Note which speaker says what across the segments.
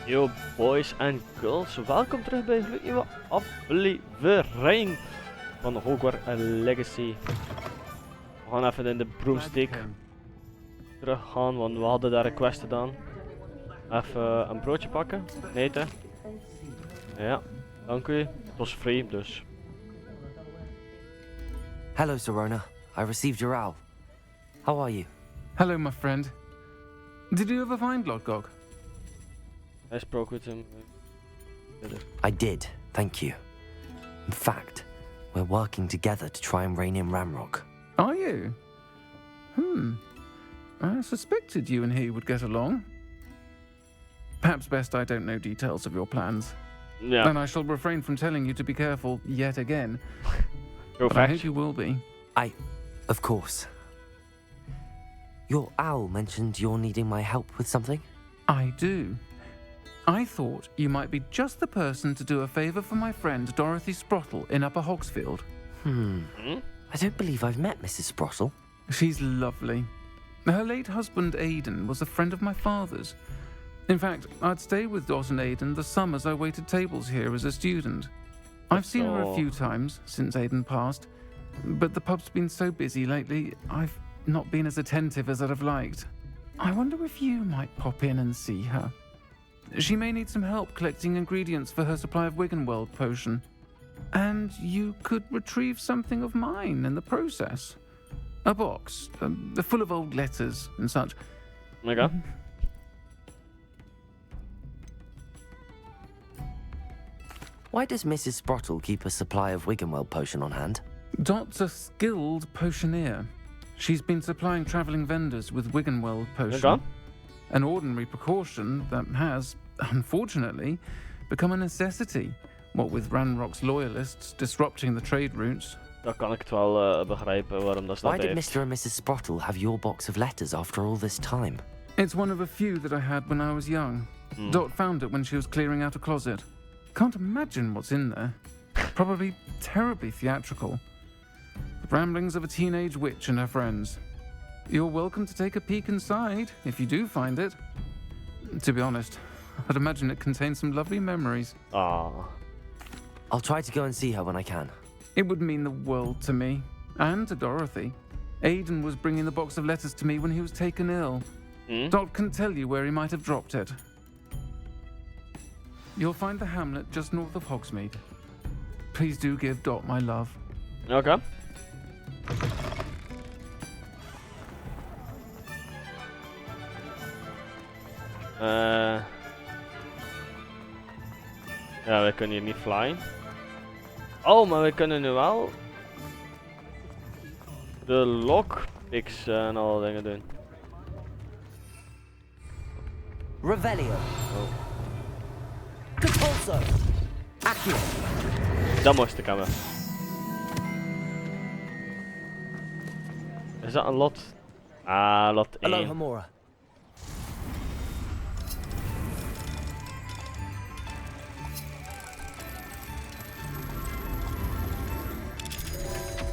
Speaker 1: Yo boys en girls, welkom terug bij een nieuwe aflevering van Hogwarts Legacy. We gaan even in de broomstick terug gaan, want we hadden daar een quest gedaan. Even een broodje pakken, eten. Ja, dank u. Het was free, dus.
Speaker 2: Hello, Serona. I received your owl. How are you?
Speaker 3: Hello, my friend. Did you ever find Lodgok?
Speaker 1: I spoke with him.
Speaker 2: I did, thank you. In fact, we're working together to try and rein in Ramrock.
Speaker 3: Are you? I suspected you and he would get along. Perhaps best I don't know details of your plans.
Speaker 1: Yeah.
Speaker 3: Then I shall refrain from telling you to be careful yet again.
Speaker 1: Go
Speaker 3: But I
Speaker 1: fast.
Speaker 3: hope you will be.
Speaker 2: Of course. Your owl mentioned you're needing my help with something?
Speaker 3: I do. I thought you might be just the person to do a favour for my friend Dorothy Sprottle in Upper Hogsfield.
Speaker 2: I don't believe I've met Mrs. Sprottle.
Speaker 3: She's lovely. Her late husband Aidan was a friend of my father's. In fact, I'd stay with Dot and Aidan the summers I waited tables here as a student. I've seen her a few times since Aidan passed, but the pub's been so busy lately, I've not been as attentive as I'd have liked. I wonder if you might pop in and see her. She may need some help collecting ingredients for her supply of Wiggenweld potion. And you could retrieve something of mine in the process. A box, full of old letters and such.
Speaker 1: Okay.
Speaker 2: Why does Mrs. Sprottle keep a supply of Wiggenweld potion on hand?
Speaker 3: Dot's a skilled potioneer. She's been supplying travelling vendors with Wiggenweld potion.
Speaker 1: Okay.
Speaker 3: An ordinary precaution that has, unfortunately, become a necessity. What with Ranrock's loyalists disrupting the trade routes.
Speaker 1: Dan kan ik het wel begrijpen waarom dat
Speaker 2: Why
Speaker 1: dat
Speaker 2: did
Speaker 1: heeft.
Speaker 2: Mr. and Mrs. Sprottle have your box of letters after all this time?
Speaker 3: It's one of a few that I had when I was young. Dot found it when she was clearing out a closet. Can't imagine what's in there. Probably terribly theatrical. The ramblings of a teenage witch and her friends. You're welcome to take a peek inside, if you do find it. To be honest, I'd imagine it contains some lovely memories.
Speaker 1: Ah.
Speaker 2: I'll try to go and see her when I can.
Speaker 3: It would mean the world to me, and to Dorothy. Aidan was bringing the box of letters to me when he was taken ill. Dot can tell you where he might have dropped it. You'll find the hamlet just north of Hogsmeade. Please do give Dot my love.
Speaker 1: Okay. Ja, we kunnen hier niet flyen. Oh, maar we kunnen nu wel de lockpicks en alle dingen doen.
Speaker 2: Revelio.
Speaker 1: Oh.
Speaker 2: Compulso. Accio.
Speaker 1: Dat moest ik hebben. Is dat een lot? Ah, lot 1.
Speaker 2: Alohomora.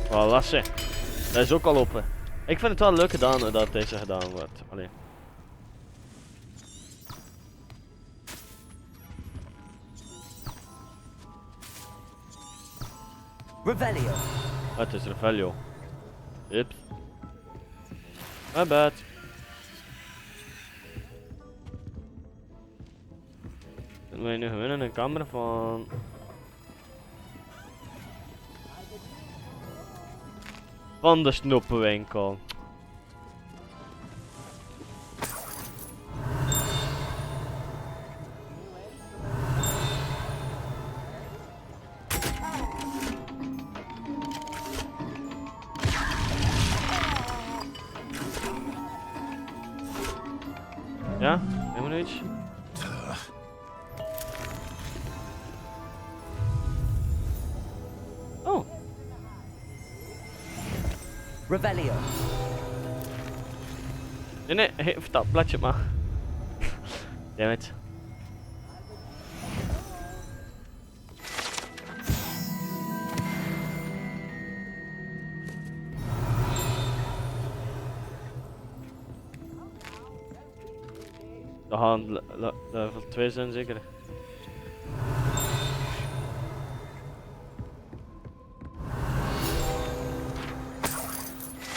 Speaker 1: Voilà, ze. Dat is ook al open. Ik vind het wel leuk gedaan dat deze gedaan wordt. Allee.
Speaker 2: Revelio.
Speaker 1: Het is Revelio. Ups. My bad. Kunnen wij nu gewoon in een kamer van de snoepenwinkel. Ja, helemaal iets. Oh.
Speaker 2: Revelio.
Speaker 1: Nee, geef dat bladje maar. Damn it. Dat gaan level 2 zijn zeker.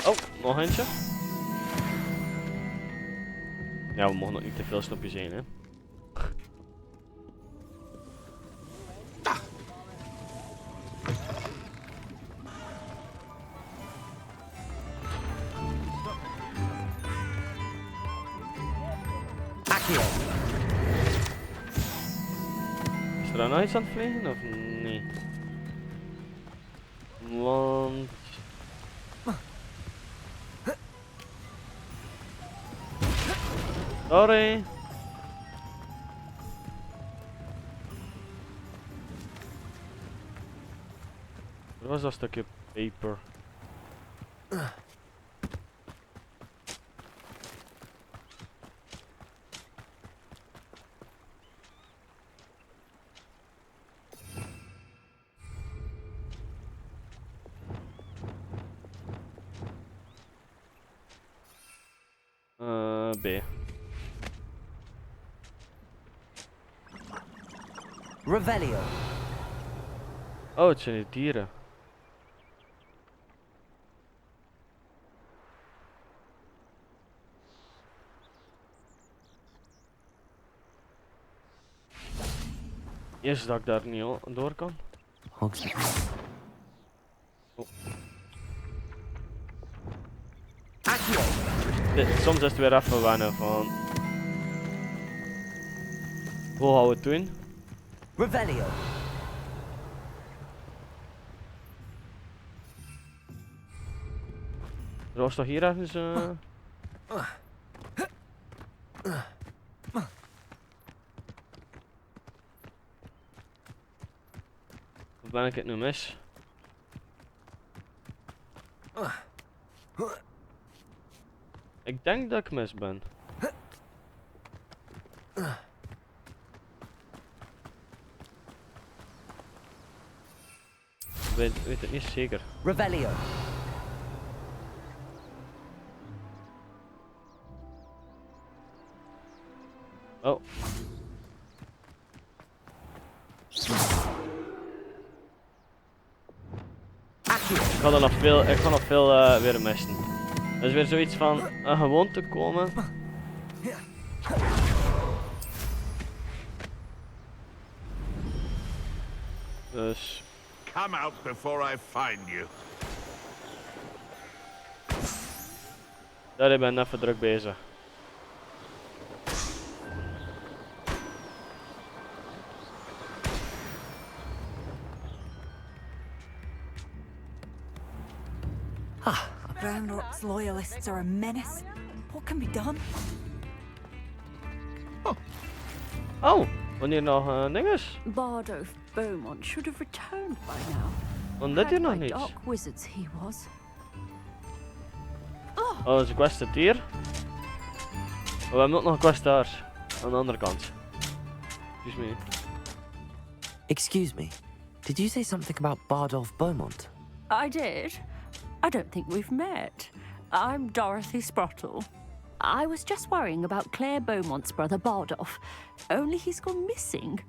Speaker 1: Oh, nog eentje. Ja, we mogen nog niet te veel snoepjes zijn, hè. Is er nou iets aan het vliegen of nee? Want... Sorry. Waar was dat stukje paper? B.
Speaker 2: Revelio.
Speaker 1: Oh, het zijn die dieren. Eerst dat ik daar niet door kan.
Speaker 2: Hogwarts.
Speaker 1: Oh. Soms is het weer even wennen van... Hoe gaan we het doen?
Speaker 2: Revelio.
Speaker 1: Er was toch hier ergens... Of ben ik het nu mis? Ik denk dat ik mis ben. Ik weet het niet zeker.
Speaker 2: Revelio.
Speaker 1: Oh. Ik ga nog veel weer missen. Dat is weer zoiets van een gewoonte komen. Dus.
Speaker 4: Come out before I find you.
Speaker 1: Daar ik ben even druk bezig.
Speaker 5: Brownrock's loyalists are a menace. What can be done?
Speaker 1: Oh, wanneer nog dinges?
Speaker 6: Bardolph Beaumont should have returned by now.
Speaker 1: Want dit hier nog
Speaker 6: Had by
Speaker 1: niet.
Speaker 6: dark wizards he was.
Speaker 1: Oh, dat is een quest hier. Oh, we hebben ook nog een quest daar. Aan de andere kant. Excuse me.
Speaker 2: Excuse me. Did you say something about Bardolph Beaumont?
Speaker 6: I did. I don't think we've met. I'm Dorothy Sprottle. I was just worrying about Claire Beaumont's brother Bardolph. Only he's gone missing.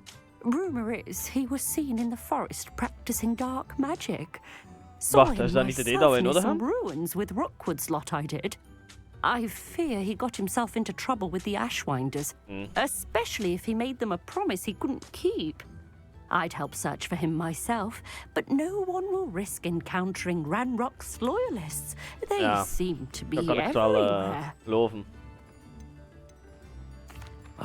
Speaker 6: Rumor is he was seen in the forest practicing dark magic. Saw
Speaker 1: Wacht,
Speaker 6: him
Speaker 1: is dat niet het idee
Speaker 6: myself
Speaker 1: dat wij
Speaker 6: near
Speaker 1: nodig
Speaker 6: some
Speaker 1: hebben?
Speaker 6: ruins with Rookwood's lot I did. I fear he got himself into trouble with the Ashwinders, especially if he made them a promise he couldn't keep. I'd help search for him myself, but no one will risk encountering Ranrock's loyalists. They
Speaker 1: Ja,
Speaker 6: seem to be
Speaker 1: Dat kan ik wel
Speaker 6: everywhere.
Speaker 1: geloven.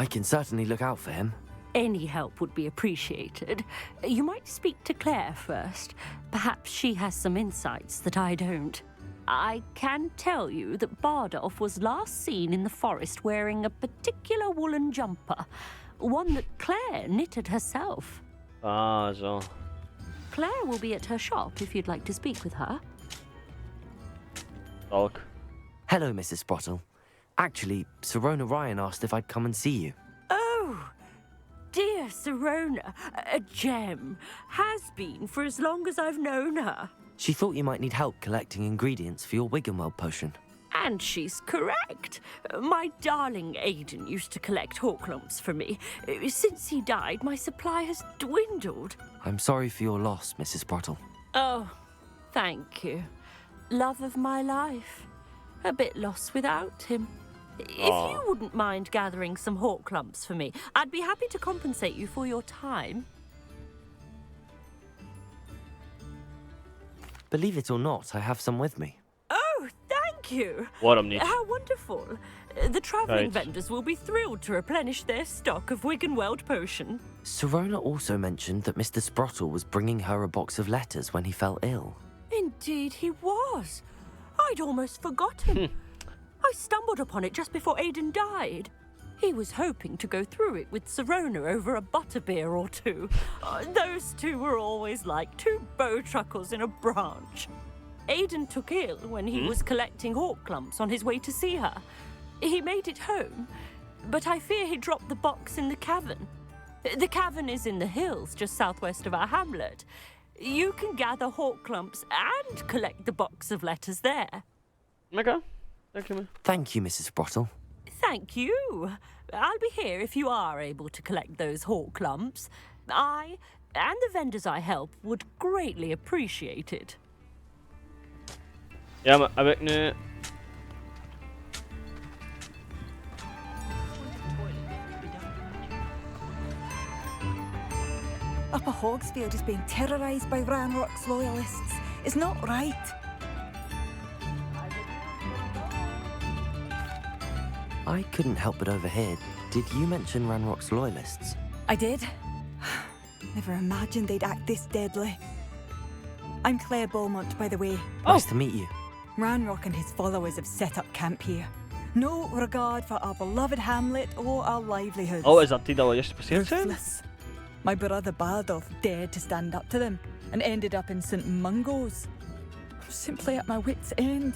Speaker 2: I can certainly look out for him.
Speaker 6: Any help would be appreciated. You might speak to Claire first. Perhaps she has some insights that I don't. I can tell you that Bardolph was last seen in the forest wearing a particular woolen jumper, one that Claire knitted herself.
Speaker 1: Ah, zo.
Speaker 6: Claire will be at her shop if you'd like to speak with her.
Speaker 1: Talk.
Speaker 2: Hello, Mrs. Sprottle. Actually, Sirona Ryan asked if I'd come and see you.
Speaker 6: Oh, dear Sirona, a gem. Has been for as long as I've known her.
Speaker 2: She thought you might need help collecting ingredients for your Wiggenweld potion.
Speaker 6: And she's correct. My darling Aiden used to collect Horklumps for me. Since he died, my supply has dwindled.
Speaker 2: I'm sorry for your loss, Mrs. Sprottle.
Speaker 6: Oh, thank you. Love of my life. A bit lost without him. If you wouldn't mind gathering some Horklumps for me, I'd be happy to compensate you for your time.
Speaker 2: Believe it or not, I have some with me.
Speaker 6: Oh, thank you.
Speaker 1: Waarom niet?
Speaker 6: How wonderful. The travelling
Speaker 1: Right.
Speaker 6: vendors will be thrilled to replenish their stock of Wiggenweld potion.
Speaker 2: Sirona also mentioned that Mr. Sprottle was bringing her a box of letters when he fell ill.
Speaker 6: Indeed he was. I'd almost forgotten. I stumbled upon it just before Aiden died. He was hoping to go through it with Sirona over a butterbeer or two. Those two were always like two bowtruckles in a branch. Aiden took ill when he was collecting Horklumps on his way to see her. He made it home, but I fear he dropped the box in the cavern. The cavern is in the hills just southwest of our hamlet. You can gather Horklumps and collect the box of letters there.
Speaker 1: Oké, dankjewel.
Speaker 2: Thank you, Mrs. Sprottle.
Speaker 6: Thank you. I'll be here if you are able to collect those Horklumps. I and the vendors I help would greatly appreciate it.
Speaker 1: Ja, maar heb ik nu...
Speaker 5: Upper Hogsfield is being terrorised by Ranrock's loyalists. It's not right.
Speaker 2: I couldn't help but overhear. Did you mention Ranrock's loyalists?
Speaker 5: I did. Never imagined they'd act this deadly. I'm Claire Beaumont, by the way.
Speaker 2: Nice to meet you.
Speaker 5: Ranrock and his followers have set up camp here. No regard for our beloved hamlet or our livelihoods.
Speaker 1: Oh, is dat die dat we juist passeerd zijn?
Speaker 5: Ruthless. My brother Bardolph dared to stand up to them and ended up in St. Mungo's. Simply at my wit's end.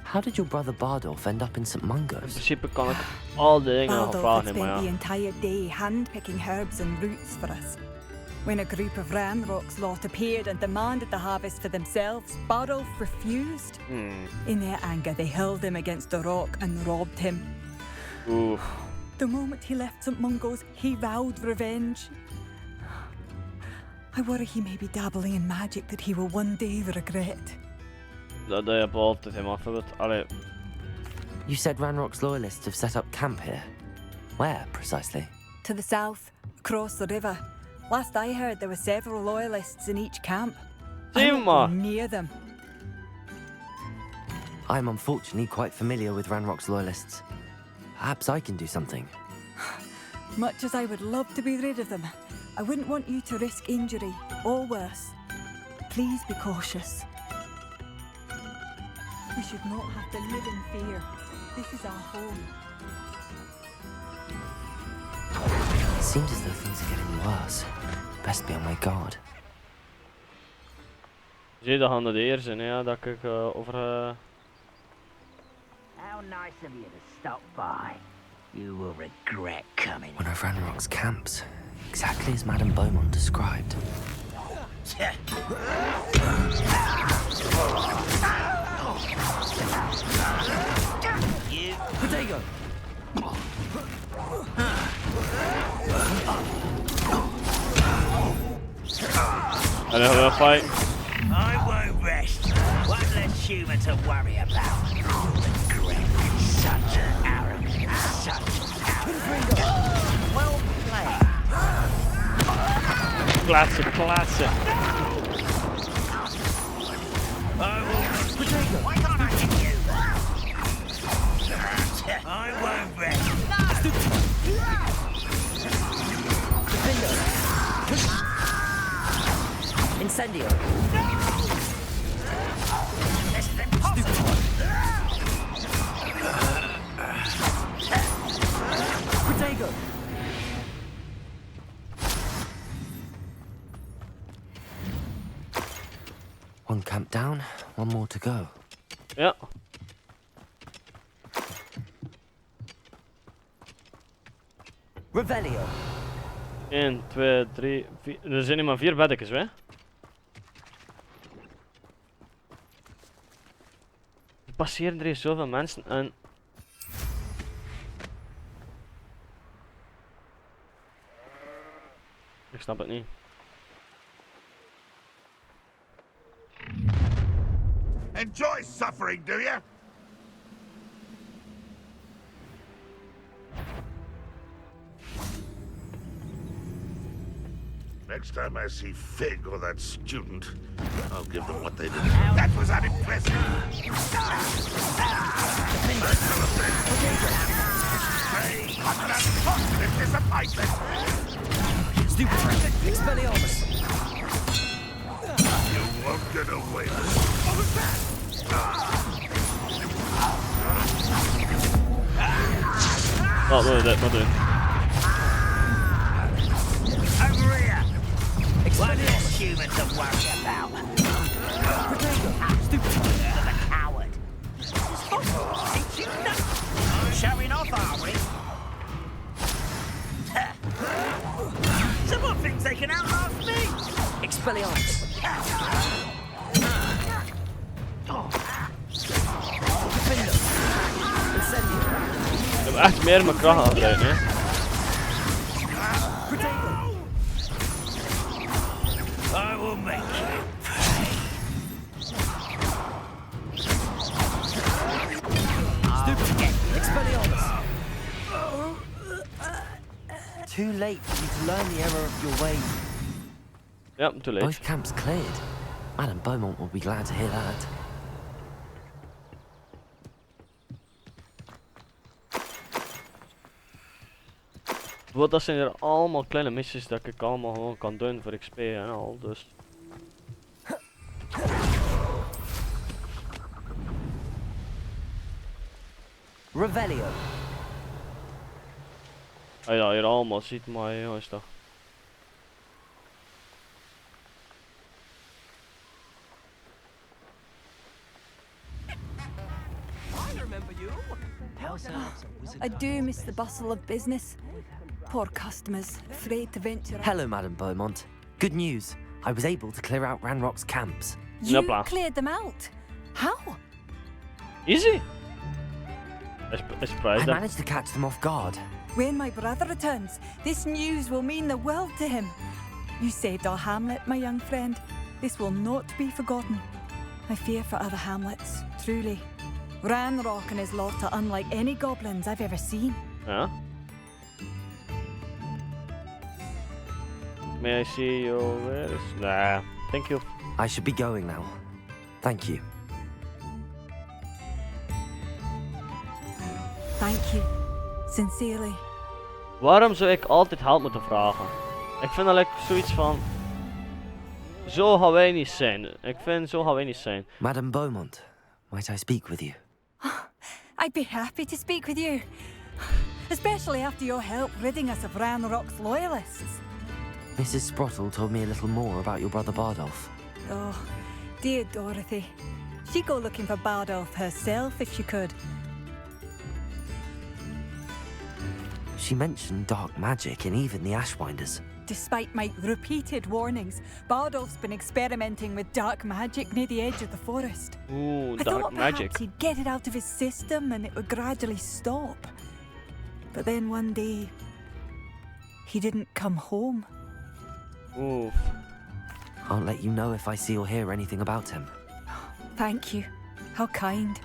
Speaker 2: How did your brother Bardolph end up in St.
Speaker 1: In
Speaker 2: Mungo's?
Speaker 1: principe kan ik al die dingen gaan
Speaker 5: Bardolph had
Speaker 1: vragen, maar
Speaker 5: spent the
Speaker 1: ja.
Speaker 5: entire day handpicking herbs and roots for us. When a group of Ranrock's lot appeared and demanded the harvest for themselves, Bardolph refused. In their anger, they hurled him against the rock and robbed him.
Speaker 1: Oeh.
Speaker 5: The moment he left St. Mungo's, he vowed revenge. I worry he may be dabbling in magic that he will one day regret.
Speaker 1: Dat heb je altijd helemaal verward. Allee.
Speaker 2: You said Ranrock's loyalists have set up camp here. Where, precisely?
Speaker 5: To the south, across the river. Last I heard, there were several loyalists in each camp. I won't go near them.
Speaker 2: I'm unfortunately quite familiar with Ranrock's loyalists. Perhaps I can do something.
Speaker 5: Much as I would love to be rid of them, I wouldn't want you to risk injury, or worse. Please be cautious. We should not have to live in fear. This is our home.
Speaker 2: It seems as though things are getting worse. Best be on my guard.
Speaker 1: Zie je, dat gaan de eerste zijn, ja, dat ik over...
Speaker 7: How nice of you to stop by. You will regret coming.
Speaker 2: One of Ranrock's camps. Exactly as Madame Beaumont described.
Speaker 7: You
Speaker 2: Potato!
Speaker 1: En dan gaan we fight.
Speaker 7: I won't rest. One less human to worry about. Regret. Such arrogance. Such arrogance. Well played.
Speaker 1: Plaatsen, plaatsen.
Speaker 7: Why can't I hit you? I won't rest.
Speaker 2: Incendio!
Speaker 7: This is impossible.
Speaker 2: Potato! One camp down, one more to go.
Speaker 1: Ja.
Speaker 2: Revelio!
Speaker 1: 1, 2, 3, 4. Er zijn hier maar 4 beddekjes, hè? Er passeren er hier zoveel mensen en... Ik snap het niet.
Speaker 4: Enjoy suffering, do you? Next time I see Fig or that student, I'll give them what they deserve. That was unimpressive. Hey, what an unfortunate disappointment!
Speaker 7: Stupid friend. Expelliarmus.
Speaker 4: You won't get away with it. What was that?
Speaker 1: Wat wil je dit maar doen?
Speaker 7: Over here. One less human to worry about. Stupid friend. The coward. Showing off, are we? Someone thinks they can outlast me. Expelliarmus.
Speaker 1: Ik heb echt meer mijn kracht afgebruikt, hè.
Speaker 7: I will make you pay. Stupid. Expelliarmus.
Speaker 2: Too late for you to learn the error of your ways.
Speaker 1: Ja, too late.
Speaker 2: Both camps cleared. Madame Beaumont will be glad to hear that.
Speaker 1: Want dat zijn er allemaal kleine missies dat ik allemaal gewoon kan doen voor XP en al, dus...
Speaker 7: Revelio.
Speaker 1: Als je dat hier allemaal ziet, maar jongens toch.
Speaker 5: I do miss the bustle of business. Poor customers, afraid to venture out.
Speaker 2: Hello, Madame Beaumont. Good news. I was able to clear out Ranrock's camps.
Speaker 5: You
Speaker 1: Hopla.
Speaker 5: cleared them out. How?
Speaker 1: Easy! I
Speaker 2: I
Speaker 1: surprised them.
Speaker 2: managed to catch them off guard.
Speaker 5: When my brother returns, this news will mean the world to him. You saved our hamlet, my young friend. This will not be forgotten. I fear for other hamlets, truly. Ranrock and his lot are unlike any goblins I've ever seen.
Speaker 1: Ja. May I see your wares? Nah, thank you.
Speaker 2: I should be going now. Thank you.
Speaker 5: Thank you. Sincerely.
Speaker 1: Waarom zou ik altijd help moeten vragen? Ik vind dat zoiets van... Zo gaan wij niet zijn. Ik vind zo gaan wij niet zijn.
Speaker 2: Madame Beaumont, might I speak with you?
Speaker 5: I'd be happy to speak with you. Especially after your help ridding us of Ranrock's loyalists.
Speaker 2: Mrs. Sprottle told me a little more about your brother Bardolph.
Speaker 5: Oh, dear Dorothy. She'd go looking for Bardolph herself if she could.
Speaker 2: She mentioned dark magic in even the Ashwinders.
Speaker 5: Despite my repeated warnings, Bardolph's been experimenting with dark magic near the edge of the forest.
Speaker 1: Ooh,
Speaker 5: I
Speaker 1: dark
Speaker 5: thought
Speaker 1: magic.
Speaker 5: perhaps he'd get it out of his system and it would gradually stop. But then one day, he didn't come home.
Speaker 1: Ooh.
Speaker 2: I'll let you know if I see or hear anything about him.
Speaker 5: Thank you. How kind.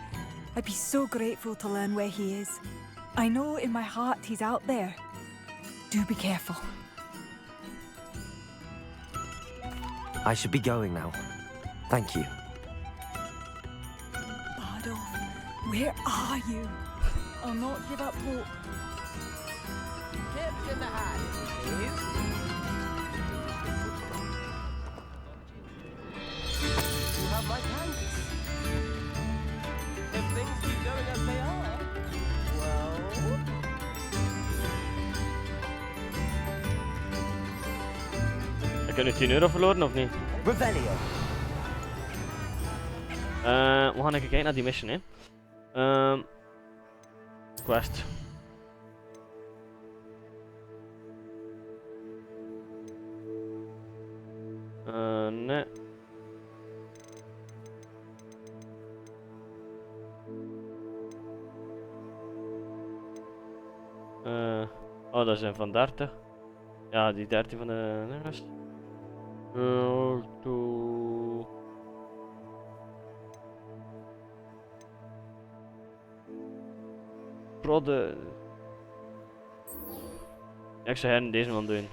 Speaker 5: I'd be so grateful to learn where he is. I know in my heart he's out there. Do be careful.
Speaker 2: I should be going now. Thank you.
Speaker 5: Bardolph, where are you? I'll not give up hope.
Speaker 7: Tips in the hat, please. You have my canvas. If things keep going as they are, well...
Speaker 1: Heb je nu 10 euro verloren of niet?
Speaker 7: Revelio.
Speaker 1: We gaan even kijken naar die mission, hè. Quest. Nee. Oh, dat zijn van 30. Ja, die 13 van de rest. Prodde. Ja, ik zou hen deze man doen.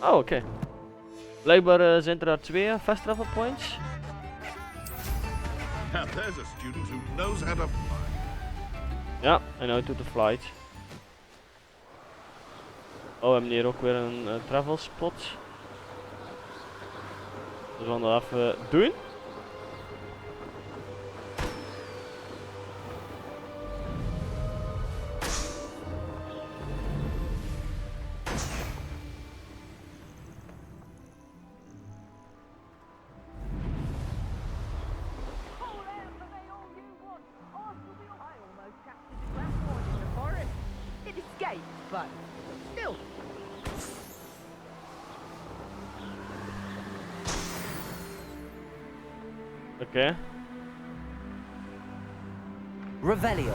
Speaker 1: Oh, oké. Blijkbaar zijn er daar 2 fast travel points.
Speaker 4: Now there's a student who knows how to fly.
Speaker 1: Ja, en nou doet de flight. Oh, we hebben hier ook weer een travel spot. Dus we gaan dat even doen.
Speaker 8: It escaped, but still.
Speaker 1: Oké.
Speaker 2: Revelio.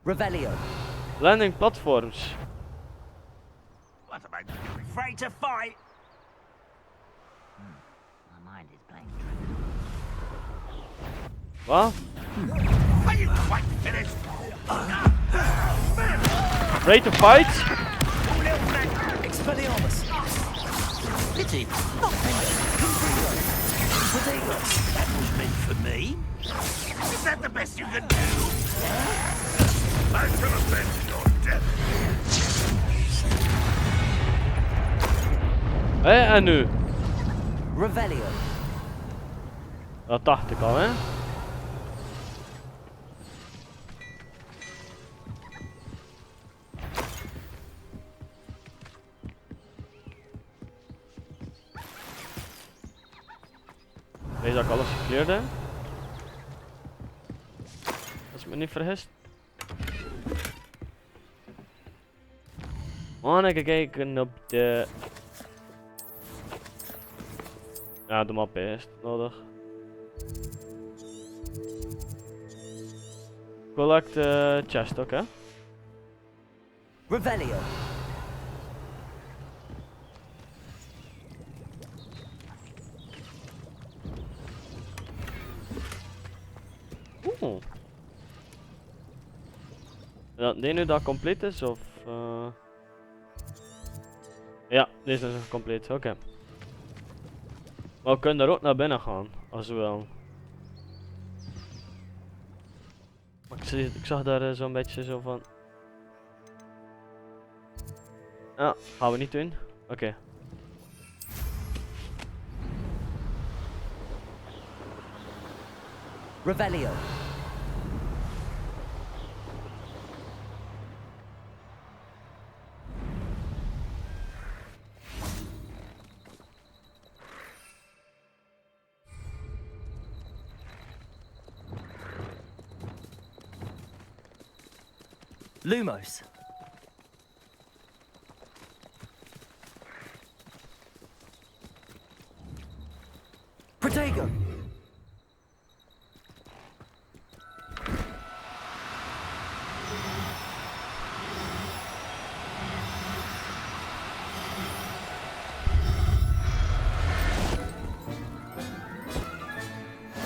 Speaker 2: Revelio.
Speaker 1: Landing platforms.
Speaker 4: What am I doing?
Speaker 7: Afraid to fight?
Speaker 8: My mind is blank.
Speaker 1: Wat?
Speaker 4: Are you quite finished?
Speaker 1: Ready to fight?
Speaker 2: Expelliarmus.
Speaker 7: Pity. Not that was meant for me.
Speaker 4: Is that the best you can do? I shall avenge your death.
Speaker 1: En nu?
Speaker 2: Revelio.
Speaker 1: Dat dacht ik al, hè? Weet dat ik alles gekleurd heb? Als ik me niet vergist. Even kijken op de... Ja, de map is nodig. Collect chest ook, hè?
Speaker 2: Revelio.
Speaker 1: Oeh. Ja, die nu dat compleet is, of... Ja, deze is compleet, oké. Maar we kunnen daar ook naar binnen gaan, als we willen. Maar ik zag daar zo'n beetje zo van... Ja, gaan we niet doen. Oké.
Speaker 2: Revelio. Lumos. Protego.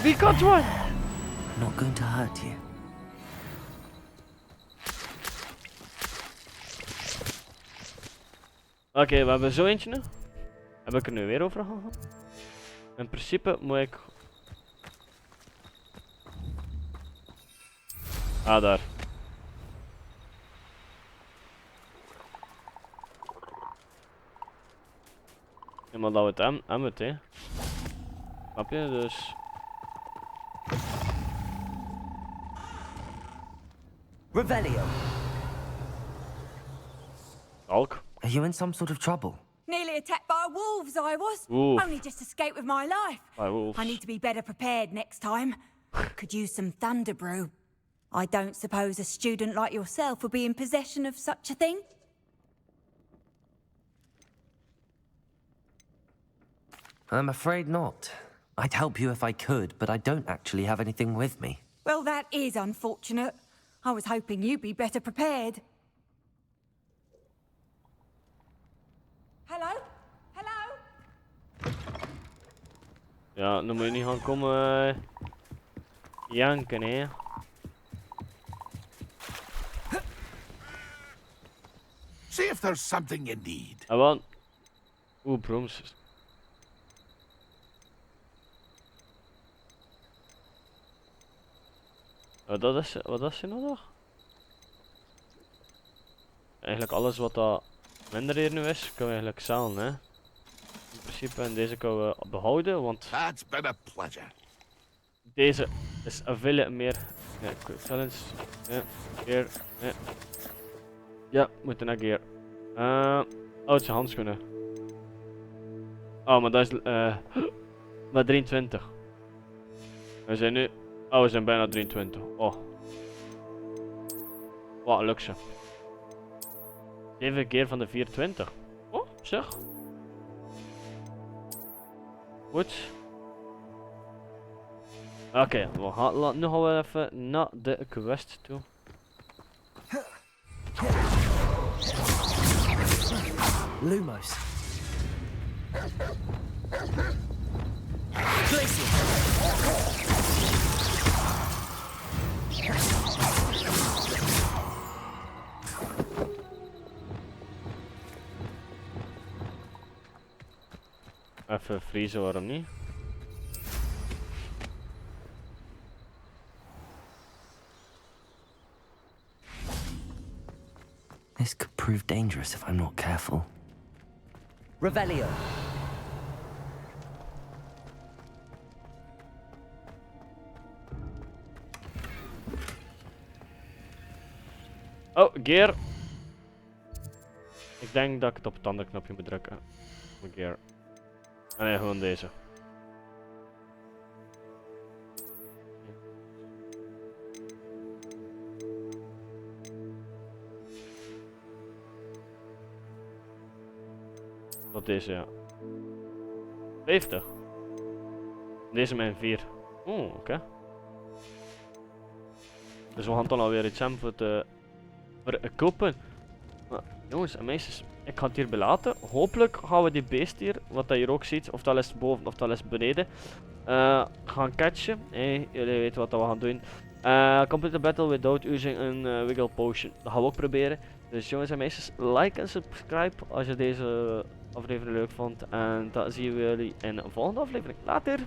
Speaker 1: We got one!
Speaker 2: Not going to hurt you.
Speaker 1: Oké, we hebben zo eentje nu. Heb ik er nu weer over gehad? In principe moet ik... Ah, daar. maar dat we het hebben, hè. Snap je? Dus...
Speaker 2: Revelio.
Speaker 1: Talk.
Speaker 2: Are you in some sort of trouble?
Speaker 5: Nearly attacked by wolves, I was.
Speaker 1: Oof.
Speaker 5: Only just escaped with my life.
Speaker 1: By wolves.
Speaker 5: I need to be better prepared next time. Could use some thunder brew. I don't suppose a student like yourself would be in possession of such a thing?
Speaker 2: I'm afraid not. I'd help you if I could, but I don't actually have anything with me.
Speaker 5: Well, that is unfortunate. I was hoping you'd be better prepared. Hello? Hello?
Speaker 1: Ja, dan moet je niet gaan komen janken, hè.
Speaker 4: See if there's something you need.
Speaker 1: En wat? Oeh, brooms. Wat is er nou nog? Eigenlijk alles wat dat minder hier nu is, kunnen we eigenlijk zelf, hè. In principe, en deze kunnen we behouden, want
Speaker 4: That's been a pleasure.
Speaker 1: deze is veel meer. Ja, quick challenge. Ja, keer. Ja. Ja, moeten een keer. Oudste handschoenen. Oh, maar dat is maar 23. We zijn nu. Oh, we zijn bijna 23. Oh. Wat luxe. 7 keer van de 24. Oh, zeg. Goed. Oké, nu gaan we even naar de quest toe.
Speaker 2: Lumos.
Speaker 1: Even vriezen, waarom niet?
Speaker 2: This could prove dangerous if I'm not careful. Revelio.
Speaker 1: Oh, gear. Ik denk dat ik het op het andere knopje moet drukken. Gear. Ah nee, gewoon deze. Wat deze, ja. 50. Deze mijn 4. Oeh, oké. Dus we gaan dan alweer iets hebben voor te kopen. Maar, jongens en meisjes, ik ga het hierbij laten. Hopelijk gaan we die beest hier, wat dat hier ook ziet, of dat is boven of dat is beneden, gaan catchen. Hey, jullie weten wat dat we gaan doen. Complete a battle without using a wiggle potion. Dat gaan we ook proberen. Dus jongens en meisjes, like en subscribe als je deze aflevering leuk vond. En dan zien we jullie in de volgende aflevering. Later!